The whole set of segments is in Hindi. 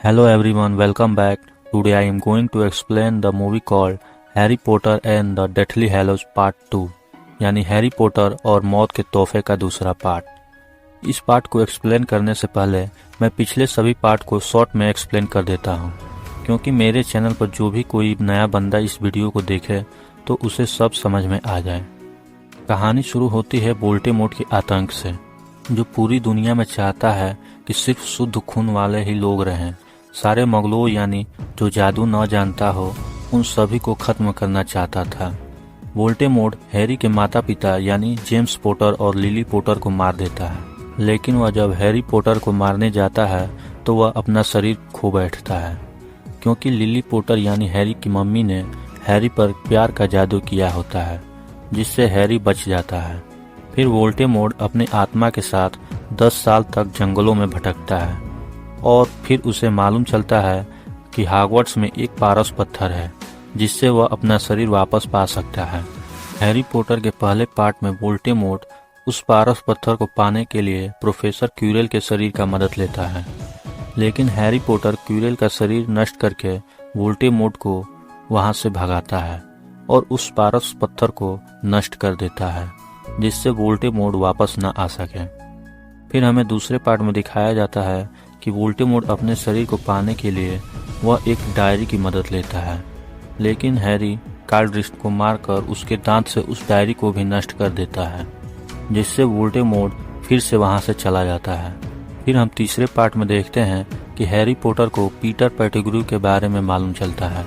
Hello everyone, welcome back. Today I am going to explain the movie called Harry Potter and the Deathly Hallows Part 2, यानी हैरी पॉटर और मौत के तोहफे का दूसरा पार्ट। इस पार्ट को एक्सप्लेन करने से पहले मैं पिछले सभी पार्ट को शॉर्ट में एक्सप्लेन कर देता हूँ, क्योंकि मेरे चैनल पर जो भी कोई नया बंदा इस वीडियो को देखे तो उसे सब समझ में आ जाए। कहानी शुरू होती है वोल्डेमॉर्ट के आतंक से, जो पूरी दुनिया में चाहता है कि सिर्फ शुद्ध खून वाले ही लोग रहें। सारे मुगलों यानी जो जादू न जानता हो उन सभी को खत्म करना चाहता था। वोल्डेमॉर्ट हैरी के माता पिता यानी जेम्स पॉटर और लिली पॉटर को मार देता है, लेकिन वह जब हैरी पॉटर को मारने जाता है तो वह अपना शरीर खो बैठता है, क्योंकि लिली पॉटर यानी हैरी की मम्मी ने हैरी पर प्यार का जादू किया होता है, जिससे हैरी बच जाता है। फिर वोल्डेमॉर्ट अपनी आत्मा के साथ 10 साल तक जंगलों में भटकता है और फिर उसे मालूम चलता है कि हॉगवर्ट्स में एक पारस पत्थर है जिससे वह अपना शरीर वापस पा सकता है। हैरी पॉटर के पहले पार्ट में वोल्डेमॉर्ट उस पारस पत्थर को पाने के लिए प्रोफेसर क्यूरेल के शरीर का मदद लेता है, लेकिन हैरी पॉटर क्यूरेल का शरीर नष्ट करके वोल्डेमॉर्ट को वहां से भगाता है और उस पारस पत्थर को नष्ट कर देता है, जिससे वोल्डेमॉर्ट वापस न आ सके। फिर हमें दूसरे पार्ट में दिखाया जाता है कि वोल्डेमॉर्ट अपने शरीर को पाने के लिए वह एक डायरी की मदद लेता है, लेकिन हैरी कार्लड्रिस्ट को मारकर उसके दांत से उस डायरी को भी नष्ट कर देता है, जिससे वोल्डेमॉर्ट फिर से वहां से चला जाता है। फिर हम तीसरे पार्ट में देखते हैं कि हैरी पॉटर को पीटर पेटिग्रू के बारे में मालूम चलता है,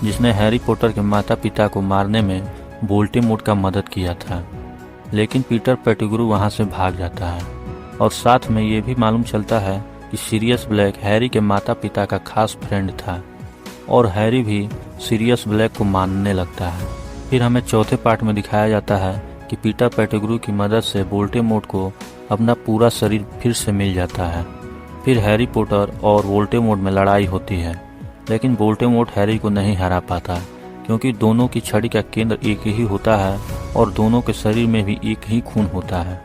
जिसने हैरी पॉटर के माता पिता को मारने में वोल्डेमॉर्ट का मदद किया था, लेकिन पीटर पेटिग्रू वहां से भाग जाता है। और साथ में ये भी मालूम चलता है कि सीरियस ब्लैक हैरी के माता पिता का खास फ्रेंड था और हैरी भी सीरियस ब्लैक को मानने लगता है। फिर हमें चौथे पार्ट में दिखाया जाता है कि पीटर पेटिग्रू की मदद से वोल्डेमॉर्ट को अपना पूरा शरीर फिर से मिल जाता है। फिर हैरी पॉटर और वोल्डेमॉर्ट में लड़ाई होती है, लेकिन वोल्डेमॉर्ट हैरी को नहीं हरा पाता, क्योंकि दोनों की छड़ी का केंद्र एक ही होता है और दोनों के शरीर में भी एक ही खून होता है,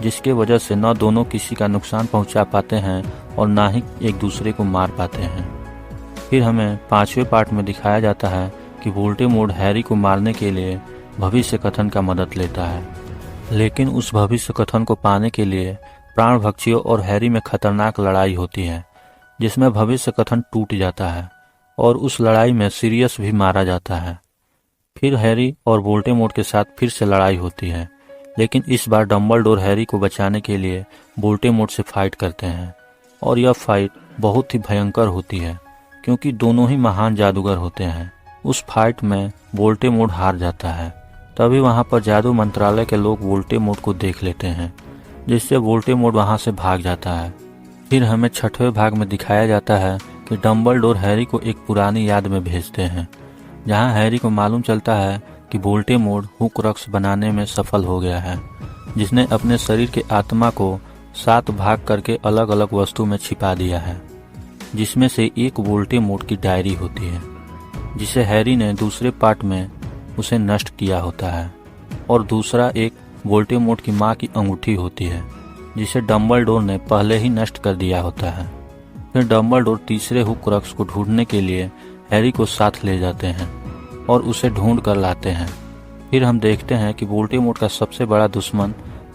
जिसके वजह से न दोनों किसी का नुकसान पहुंचा पाते हैं और ना ही एक दूसरे को मार पाते हैं। फिर हमें पांचवें पार्ट में दिखाया जाता है कि वोल्डेमॉर्ट हैरी को मारने के लिए भविष्य कथन का मदद लेता है, लेकिन उस भविष्य कथन को पाने के लिए प्राणभक्षियों और हैरी में खतरनाक लड़ाई होती है, जिसमें भविष्य कथन टूट जाता है और उस लड़ाई में सीरियस भी मारा जाता है। फिर हैरी और वोल्डेमॉर्ट के साथ फिर से लड़ाई होती है, लेकिन इस बार डंबलडोर हैरी को बचाने के लिए वोल्डेमॉर्ट से फाइट करते हैं और यह फाइट बहुत ही भयंकर होती है, क्योंकि दोनों ही महान जादूगर होते हैं। उस फाइट में वोल्डेमॉर्ट हार जाता है। तभी वहां पर जादू मंत्रालय के लोग वोल्डेमॉर्ट को देख लेते हैं, जिससे वोल्डेमॉर्ट वहां से भाग जाता है। फिर हमें छठवें भाग में दिखाया जाता है कि डंबलडोर हैरी को एक पुरानी याद में भेजते हैं, जहां हैरी को मालूम चलता है कि वोल्डेमॉर्ट हुक्राक्स बनाने में सफल हो गया है, जिसने अपने शरीर के आत्मा को 7 भाग करके अलग अलग वस्तु में छिपा दिया है, जिसमें से एक वोल्डेमॉर्ट की डायरी होती है, जिसे हैरी ने दूसरे पार्ट में उसे नष्ट किया होता है, और दूसरा एक वोल्डेमॉर्ट की मां की अंगूठी होती है, जिसे डंबलडोर ने पहले ही नष्ट कर दिया होता है। फिर डंबलडोर तीसरे हुक्राक्स को ढूंढने के लिए हैरी को साथ ले जाते हैं और उसे ढूंढ कर लाते हैं। फिर हम देखते हैं कि वोल्डेमॉर्ट का सबसे बड़ा दुश्मन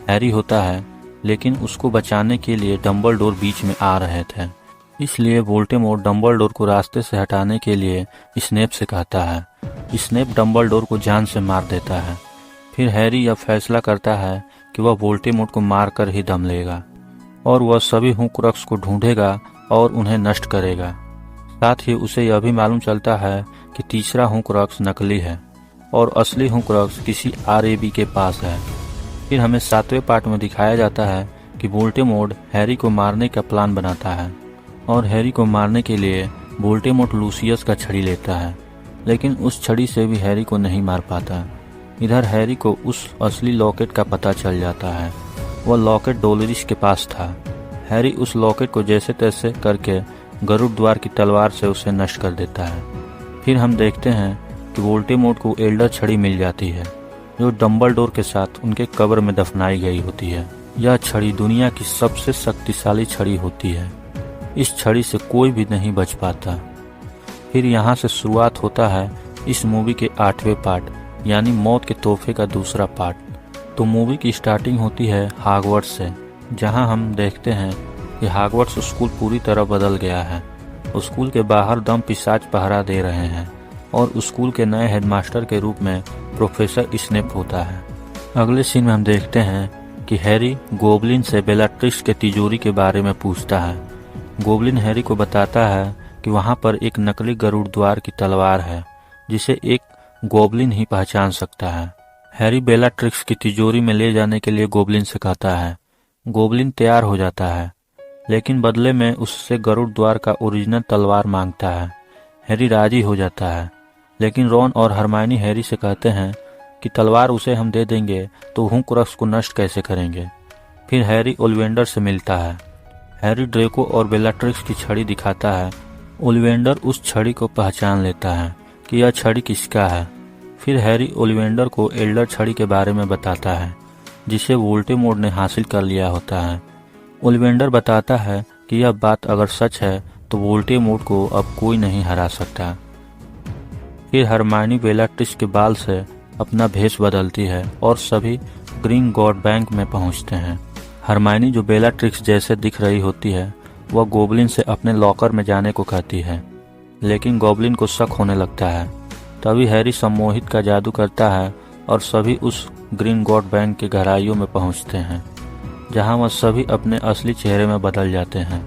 हैरी होता है, लेकिन उसको बचाने के लिए डंबलडोर बीच में आ रहे थे, इसलिए वोल्डेमॉर्ट डंबलडोर को रास्ते से हटाने के लिए स्नेप से कहता है। स्नेप डंबलडोर को जान से मार देता है। फिर हैरी यह फैसला करता है कि वह वोल्डेमॉर्ट को मार कर ही दम लेगा और वह सभी हुक्राक्स को ढूंढेगा और उन्हें नष्ट करेगा। साथ ही उसे यह भी मालूम चलता है कि तीसरा हुक्राक्स नकली है और असली हुक्राक्स किसी आरएबी के पास है। फिर हमें 7वें पार्ट में दिखाया जाता है कि वोल्डेमॉर्ट हैरी को मारने का प्लान बनाता है और हैरी को मारने के लिए वोल्डेमॉर्ट लूसियस का छड़ी लेता है, लेकिन उस छड़ी से भी हैरी को नहीं मार पाता। इधर हैरी को उस असली लॉकेट का पता चल जाता है। वह लॉकेट डोलोरिस के पास था। हैरी उस लॉकेट को जैसे तैसे करके गरुड़ द्वार की तलवार से उसे नष्ट कर देता है। फिर हम देखते हैं कि वोल्डेमॉर्ट को एल्डर छड़ी मिल जाती है, जो डंबलडोर के साथ उनके कब्र में दफनाई गई होती है। यह छड़ी दुनिया की सबसे शक्तिशाली छड़ी होती है। इस छड़ी से कोई भी नहीं बच पाता। फिर यहाँ से शुरुआत होता है इस मूवी के 8वें पार्ट यानी मौत के तोहफे का दूसरा पार्ट। तो मूवी की स्टार्टिंग होती है हॉगवर्ट्स से, जहाँ हम देखते हैं कि हॉगवर्ट्स स्कूल पूरी तरह बदल गया है। स्कूल के बाहर दम पिशाच पहरा दे रहे हैं और स्कूल के नए हेडमास्टर के रूप में प्रोफेसर स्नेप होता है। अगले सीन में हम देखते हैं कि हैरी गोबलिन से बेलाट्रिक्स के तिजोरी के बारे में पूछता है। गोबलिन हैरी को बताता है कि वहाँ पर एक नकली गरुड़ द्वार की तलवार है जिसे एक गोबलिन ही पहचान सकता है। हैरी बेलाट्रिक्स की तिजोरी में ले जाने के लिए गोबलिन से कहता है। गोबलिन तैयार हो जाता है, लेकिन बदले में उससे गरुड़ द्वार का ओरिजिनल तलवार मांगता है। हैरी राजी हो जाता है, लेकिन रॉन और हरमाइनी हैरी से कहते हैं कि तलवार उसे हम दे देंगे तो हुक्राक्स को नष्ट कैसे करेंगे। फिर हैरी ओलिवेंडर से मिलता है। हैरी ड्रेको और बेलाट्रिक्स की छड़ी दिखाता है। ओलिवेंडर उस छड़ी को पहचान लेता है कि यह छड़ी किसका है। फिर हैरी ओलिवेंडर को एल्डर छड़ी के बारे में बताता है जिसे वोल्डेमॉर्ट ने हासिल कर लिया होता है। ओलिवेंडर बताता है कि यह बात अगर सच है तो वोल्डेमॉर्ट को अब कोई नहीं हरा सकता। फिर हरमाइनी बेलाट्रिक्स के बाल से अपना भेष बदलती है और सभी ग्रीन गॉड बैंक में पहुंचते हैं। हरमाइनी जो बेलाट्रिक्स जैसे दिख रही होती है वह गोबलिन से अपने लॉकर में जाने को कहती है, लेकिन गोबलिन को शक होने लगता है। तभी हैरी सम्मोहित का जादू करता है और सभी उस ग्रीन गॉड बैंक के गहराइयों में पहुंचते हैं, जहां वह सभी अपने असली चेहरे में बदल जाते हैं।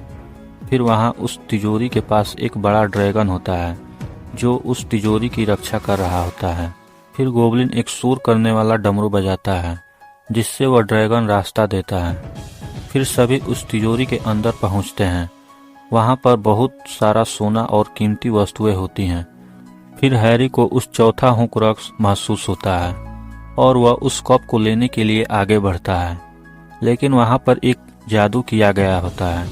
फिर वहां उस तिजोरी के पास एक बड़ा ड्रैगन होता है जो उस तिजोरी की रक्षा कर रहा होता है। फिर गोबलिन एक शोर करने वाला डमरू बजाता है जिससे वह ड्रैगन रास्ता देता है। फिर सभी उस तिजोरी के अंदर पहुंचते हैं। वहां पर बहुत सारा सोना और कीमती वस्तुएं होती हैं। फिर हैरी को उस चौथा हुक्राक्स महसूस होता है और वह उस कप को लेने के लिए आगे बढ़ता है, लेकिन वहां पर एक जादू किया गया होता है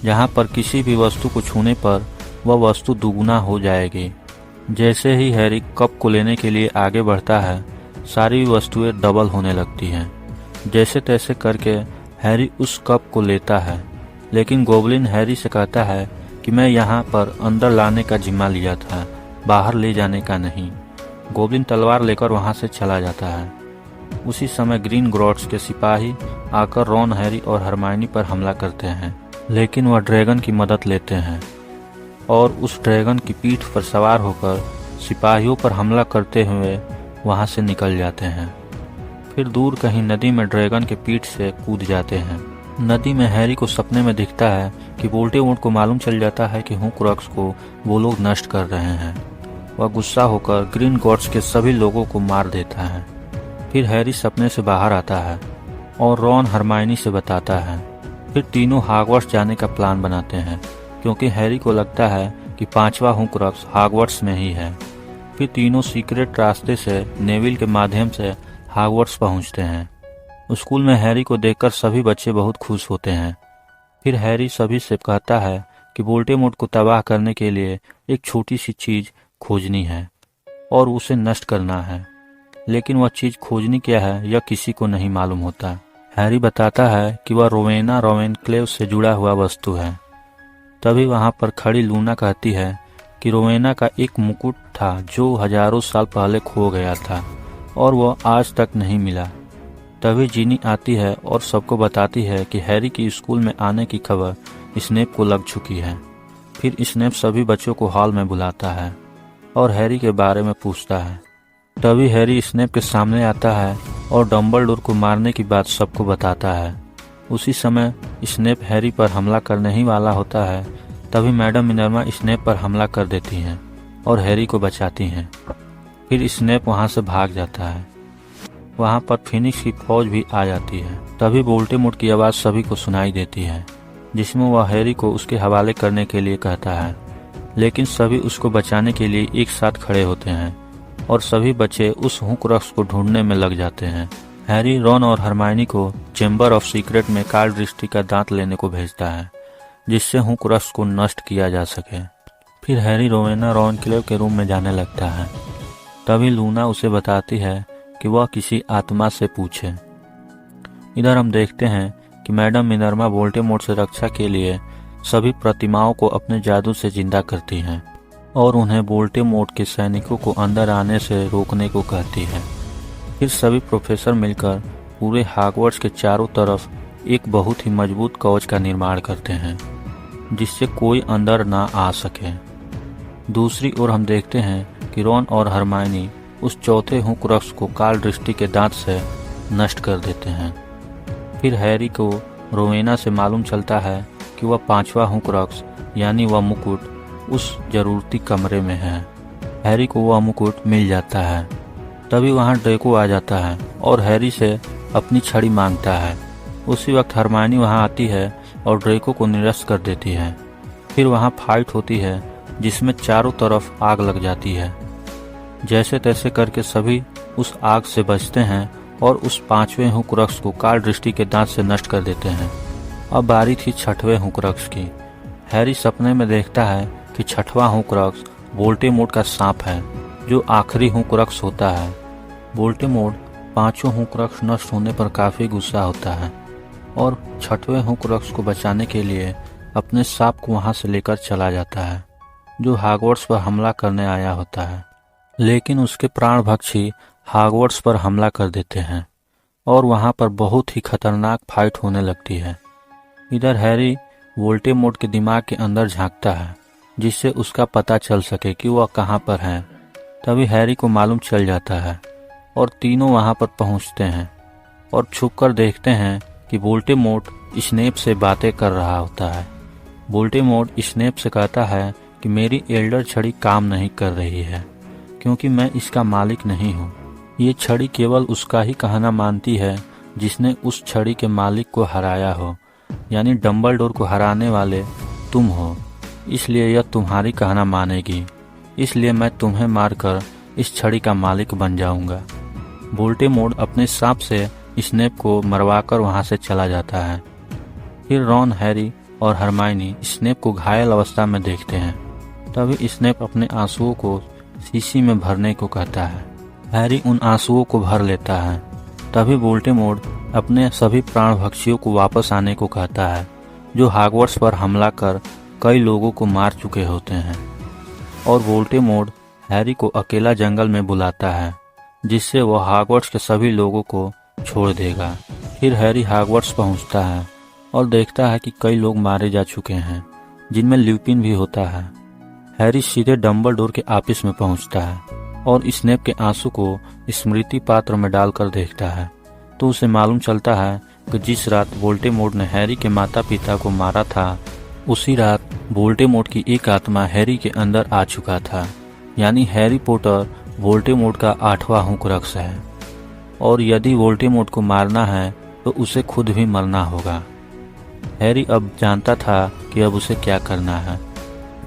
जहां पर किसी भी वस्तु को छूने पर वह वस्तु दुगुना हो जाएगी। जैसे ही हैरी कप को लेने के लिए आगे बढ़ता है, सारी वस्तुएं डबल होने लगती हैं। जैसे तैसे करके हैरी उस कप को लेता है, लेकिन गोबलिन हैरी से कहता है कि मैं यहाँ पर अंदर लाने का जिम्मा लिया था, बाहर ले जाने का नहीं। गोबलिन तलवार लेकर वहाँ से चला जाता है। उसी समय ग्रीन ग्रॉड्स के सिपाही आकर रॉन, हैरी और हरमाइनी पर हमला करते हैं, लेकिन वह ड्रैगन की मदद लेते हैं और उस ड्रैगन की पीठ पर सवार होकर सिपाहियों पर हमला करते हुए वहाँ से निकल जाते हैं। फिर दूर कहीं नदी में ड्रैगन के पीठ से कूद जाते हैं। नदी में हैरी को सपने में दिखता है कि वोल्डेमॉर्ट को मालूम चल जाता है कि हुक्राक्स को वो लोग नष्ट कर रहे हैं। वह गुस्सा होकर ग्रीन गॉड्स के सभी लोगों को मार देता है। फिर हैरी सपने से बाहर आता है और रॉन हरमाइनी से बताता है। फिर तीनों हॉगवर्ट्स जाने का प्लान बनाते हैं क्योंकि हैरी को लगता है कि 5वां हुक्राक्स हॉगवर्ट्स में ही है। फिर तीनों सीक्रेट रास्ते से नेविल के माध्यम से हॉगवर्ट्स पहुंचते हैं। स्कूल में हैरी को देखकर सभी बच्चे बहुत खुश होते हैं। फिर हैरी सभी से कहता है कि वोल्डेमॉर्ट को तबाह करने के लिए एक छोटी सी चीज खोजनी है और उसे नष्ट करना है, लेकिन वह चीज खोजनी क्या है यह किसी को नहीं मालूम होता। हैरी बताता है कि वह रोवेना रॉवेनक्लेव से जुड़ा हुआ वस्तु है। तभी वहां पर खड़ी लूना कहती है कि रोवेना का एक मुकुट था जो हजारों साल पहले खो गया था और वह आज तक नहीं मिला। तभी जीनी आती है और सबको बताती है कि हैरी की स्कूल में आने की खबर स्नेप को लग चुकी है। फिर स्नेप सभी बच्चों को हॉल में बुलाता है और हैरी के बारे में पूछता है। तभी हैरी स्नेप के सामने आता है और डम्बलडोर को मारने की बात सबको बताता है। उसी समय स्नेप हैरी पर हमला करने ही वाला होता है। तभी मैडम मिनर्वा स्नेप पर हमला कर देती हैं और हैरी को बचाती हैं। फिर स्नेप वहां से भाग जाता है। वहां पर फिनिक्स की फौज भी आ जाती है। तभी वोल्डेमॉर्ट की आवाज सभी को सुनाई देती है, जिसमें वह हैरी को उसके हवाले करने के लिए कहता है, लेकिन सभी उसको बचाने के लिए एक साथ खड़े होते हैं और सभी बच्चे उस हुक्राक्स को ढूंढने में लग जाते हैं। हैरी, रॉन और हरमाइनी को चैम्बर ऑफ सीक्रेट में काल दृष्टि का दांत लेने को भेजता है, जिससे हुक्राक्स को नष्ट किया जा सके। फिर हैरी रोवेना रॉवेनक्लेव के रूम में जाने लगता है। तभी लूना उसे बताती है कि वह किसी आत्मा से पूछे। इधर हम देखते हैं कि मैडम मिनर्वा वोल्डेमॉर्ट से रक्षा के लिए सभी प्रतिमाओं को अपने जादू से जिंदा करती हैं और उन्हें वोल्डेमॉर्ट के सैनिकों को अंदर आने से रोकने को कहती है। फिर सभी प्रोफेसर मिलकर पूरे हॉगवर्ट्स के चारों तरफ एक बहुत ही मजबूत कवच का निर्माण करते हैं जिससे कोई अंदर ना आ सके। दूसरी ओर हम देखते हैं कि रॉन और हरमाइनी उस चौथे हुक्राक्स को काल दृष्टि के दांत से नष्ट कर देते हैं। फिर हैरी को रोवेना से मालूम चलता है कि वह पांचवा हुक्राक्स यानी वह मुकुट उस जरूरती कमरे में है। हैरी को वह मुकुट मिल जाता है। तभी वहां ड्रेको आ जाता है और हैरी से अपनी छड़ी मांगता है। उसी वक्त हरमाइनी वहां आती है और ड्रेको को निरस्त कर देती है। फिर वहां फाइट होती है जिसमें चारों तरफ आग लग जाती है। जैसे तैसे करके सभी उस आग से बचते हैं और उस पांचवें हुक्राक्स को काल दृष्टि के दांत से नष्ट कर देते हैं। अब बारी थी छठवें हुक्राक्स की। हैरी सपने में देखता है कि छठवां हुक्राक्स वोल्डेमॉर्ट का सांप है जो आखिरी हुक्राक्स होता है। वोल्डेमॉर्ट पांचों हुक्राक्स नष्ट होने पर काफी गुस्सा होता है और छठवें हुक्राक्स को बचाने के लिए अपने सांप को वहां से लेकर चला जाता है जो हॉगवर्ट्स पर हमला करने आया होता है। लेकिन उसके प्राणभक्षी हॉगवर्ट्स पर हमला कर देते हैं और वहां पर बहुत ही खतरनाक फाइट होने लगती है। इधर हैरी वोल्डेमॉर्ट के दिमाग के अंदर झांकता है जिससे उसका पता चल सके कि वह कहां पर है। तभी हैरी को मालूम चल जाता है और तीनों वहां पर पहुंचते हैं और छुपकर देखते हैं कि वोल्डेमॉर्ट स्नेप से बातें कर रहा होता है। वोल्डेमॉर्ट स्नेप से कहता है कि मेरी एल्डर छड़ी काम नहीं कर रही है क्योंकि मैं इसका मालिक नहीं हूँ। ये छड़ी केवल उसका ही कहना मानती है जिसने उस छड़ी के मालिक को हराया हो, यानी डंबलडोर को हराने वाले तुम हो। इसलिए यह तुम्हारी कहना मानेगी। इसलिए मैं तुम्हें मारकर इस छड़ी का मालिक बन जाऊंगा। वोल्डेमॉर्ट अपने सांप से स्नेप को मरवाकर वहां से चला जाता है। फिर रॉन, हैरी और हरमाइनी स्नेप को घायल अवस्था में देखते हैं। तभी स्नेप अपने आंसुओं को शीशी में भरने को कहता है। हैरी उन आंसुओं को भर लेता है। तभी वोल्डेमॉर्ट अपने सभी प्राणभक्षियों को वापस आने को कहता है जो हॉगवर्ट्स पर हमला कर कई लोगों को मार चुके होते हैं और वोल्डेमॉर्ट हैरी को अकेला जंगल में बुलाता है जिससे वह हॉगवर्ट्स के सभी लोगों को छोड़ देगा। फिर हैरी हॉगवर्ट्स पहुंचता है और देखता है कि कई लोग मारे जा चुके हैं जिनमें ल्यूपिन भी होता है। हैरी सीधे डंबलडोर के ऑफिस में पहुंचता है और स्नेप के आंसू को स्मृति पात्र में डालकर देखता है तो उसे मालूम चलता है कि जिस रात वोल्डेमॉर्ट ने हैरी के माता पिता को मारा था उसी रात वोल्डेमॉर्ट की एक आत्मा हैरी के अंदर आ चुका था, यानी हैरी पॉटर वोल्डेमॉर्ट का 8वां हुक्राक्स है और यदि वोल्डेमॉर्ट को मारना है तो उसे खुद भी मरना होगा। हैरी अब जानता था कि अब उसे क्या करना है।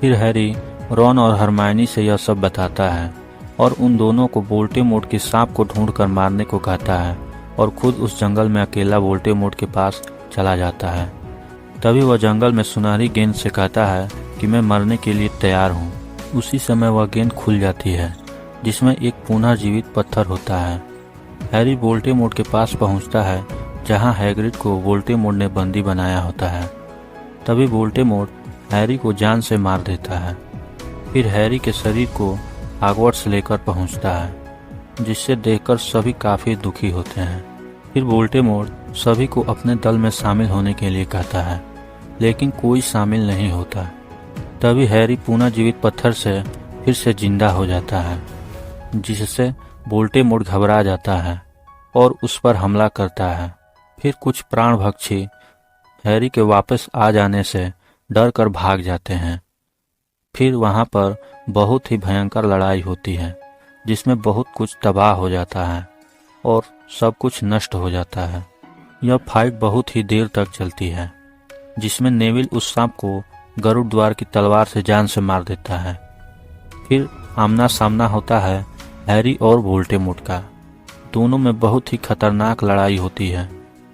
फिर हैरी रॉन और हरमाइनी से यह सब बताता है और उन दोनों को वोल्डेमॉर्ट के सांप को ढूंढकर मारने को कहता है और खुद उस जंगल में अकेला वोल्डेमॉर्ट के पास चला जाता है। तभी वह जंगल में सुनहरी गेंद से कहता है कि मैं मरने के लिए तैयार हूँ। उसी समय वह गेंद खुल जाती है जिसमें एक पुनः जीवित पत्थर होता है। हैरी वोल्डेमॉर्ट के पास पहुँचता है जहाँ हैग्रिड को वोल्डेमॉर्ट ने बंदी बनाया होता है। तभी वोल्डेमॉर्ट हैरी को जान से मार देता है। फिर हैरी के शरीर को हॉगवर्ट्स लेकर पहुंचता है जिससे देखकर सभी काफी दुखी होते हैं। फिर वोल्डेमॉर्ट सभी को अपने दल में शामिल होने के लिए कहता है लेकिन कोई शामिल नहीं होता। तभी हैरी पुनः जीवित पत्थर से फिर से जिंदा हो जाता है जिससे वोल्डेमॉर्ट घबरा जाता है और उस पर हमला करता है। फिर कुछ प्राणभक्षी हैरी के वापस आ जाने से डर कर भाग जाते हैं। फिर वहां पर बहुत ही भयंकर लड़ाई होती है जिसमें बहुत कुछ तबाह हो जाता है और सब कुछ नष्ट हो जाता है। यह फाइट बहुत ही देर तक चलती है जिसमें नेविल उस सांप को गरुड़ द्वार की तलवार से जान से मार देता है। फिर आमना सामना होता है हैरी और वोल्डेमॉर्ट का। दोनों में बहुत ही खतरनाक लड़ाई होती है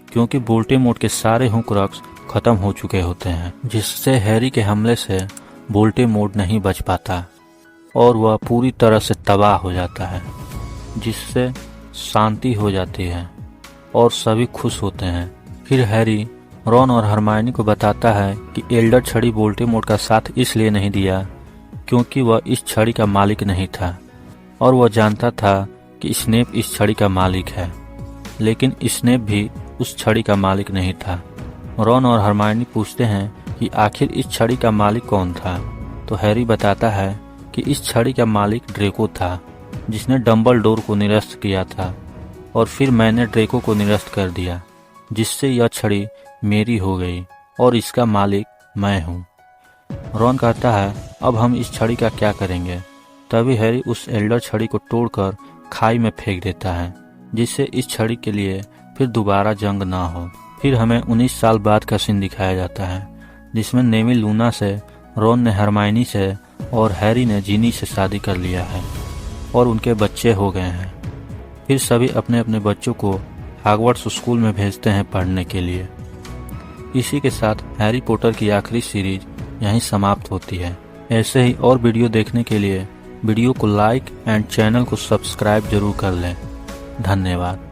क्योंकि वोल्डेमॉर्ट के सारे हुक्राक्स खत्म हो चुके होते हैं जिससे हैरी के हमले से वोल्डेमॉर्ट नहीं बच पाता और वह पूरी तरह से तबाह हो जाता है जिससे शांति हो जाती है और सभी खुश होते हैं। फिर हैरी रॉन और हरमायनी को बताता है कि एल्डर छड़ी वोल्डेमॉर्ट का साथ इसलिए नहीं दिया क्योंकि वह इस छड़ी का मालिक नहीं था और वह जानता था कि स्नेप इस छड़ी का मालिक है, लेकिन स्नेप भी उस छड़ी का मालिक नहीं था। रॉन और हरमायनी पूछते हैं कि आखिर इस छड़ी का मालिक कौन था, तो हैरी बताता है कि इस छड़ी का मालिक ड्रेको था, जिसने डंबलडोर को निरस्त किया था और फिर मैंने ड्रेको को निरस्त कर दिया, जिससे यह छड़ी मेरी हो गई और इसका मालिक मैं हूँ। रॉन कहता है अब हम इस छड़ी का क्या करेंगे। तभी हैरी उस एल्डर छड़ी को तोड़कर खाई में फेंक देता है, जिससे इस छड़ी के लिए फिर दोबारा जंग ना हो। फिर हमें 19 साल बाद का सीन दिखाया जाता है, जिसमें नेविल लूना से, रॉन ने हरमायनी से और हैरी ने जीनी से शादी कर लिया है और उनके बच्चे हो गए हैं। फिर सभी अपने अपने बच्चों को हॉगवर्ट्स स्कूल में भेजते हैं पढ़ने के लिए। इसी के साथ हैरी पॉटर की आखिरी सीरीज यहीं समाप्त होती है। ऐसे ही और वीडियो देखने के लिए वीडियो को लाइक एंड चैनल को सब्सक्राइब जरूर कर लें। धन्यवाद।